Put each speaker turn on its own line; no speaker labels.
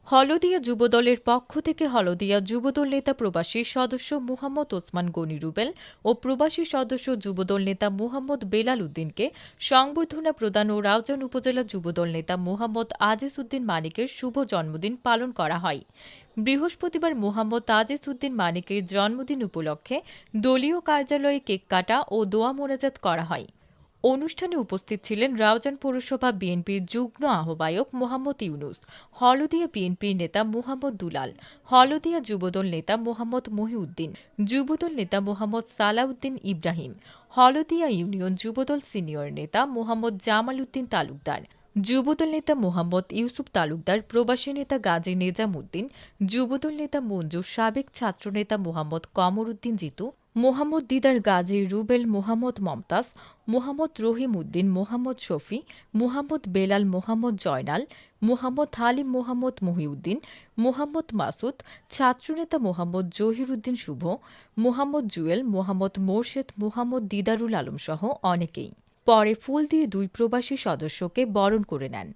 হলদিয়া যুবদলের পক্ষ থেকে হলদিয়া যুবদল নেতা প্রবাসী সদস্য মুহাম্মদ ওসমান গনি রুবেল ও প্রবাসী সদস্য যুবদল নেতা মুহাম্মদ বেলাল উদ্দিনকে সংবর্ধনা প্রদান ও রাউজান উপজেলা যুবদল নেতা মুহাম্মদ আজিজ উদ্দিন মানিকের শুভ জন্মদিন পালন করা হয়। বৃহস্পতিবার মুহাম্মদ আজিজ উদ্দিন মানিকের জন্মদিন উপলক্ষে দলীয় কার্যালয়ে কেক কাটা ও দোয়া মোনাজাত করা হয়। অনুষ্ঠানে উপস্থিত ছিলেন রাউজান পৌরসভা বিএনপির যুগ্ম আহ্বায়ক মোহাম্মদ ইউনুস, হলদিয়া বিএনপির নেতা মোহাম্মদ দুলাল, হলদিয়া যুবদল নেতা মোহাম্মদ মহিউদ্দিন, যুবদল নেতা মোহাম্মদ সালাউদ্দিন ইব্রাহিম, হলদিয়া ইউনিয়ন যুবদল সিনিয়র নেতা মোহাম্মদ জামাল উদ্দিন তালুকদার, যুবদল নেতা মোহাম্মদ ইউসুফ তালুকদার, প্রবাসী নেতা গাজী নেজাম উদ্দিন, যুবদল নেতা মঞ্জু, সাবেক ছাত্রনেতা মোহাম্মদ কমর উদ্দিন জিতু, মোহাম্মদ দিদার গাজী রুবেল, মোহাম্মদ মমতাজ, মোহাম্মদ রহিম উদ্দিন, মোহাম্মদ শফি, মোহাম্মদ বেলাল, মোহাম্মদ জয়নাল, মোহাম্মদ হালিম, মোহাম্মদ মহিউদ্দিন, মোহাম্মদ মাসুদ, ছাত্রনেতা মোহাম্মদ জহির উদ্দিন শুভ, মোহাম্মদ জুয়েল, মোহাম্মদ মোরশেদ, মোহাম্মদ দিদারুল আলম সহ অনেকেই পরে ফুল দিয়ে দুই প্রবাসী সদস্যকে বরণ করে নেন।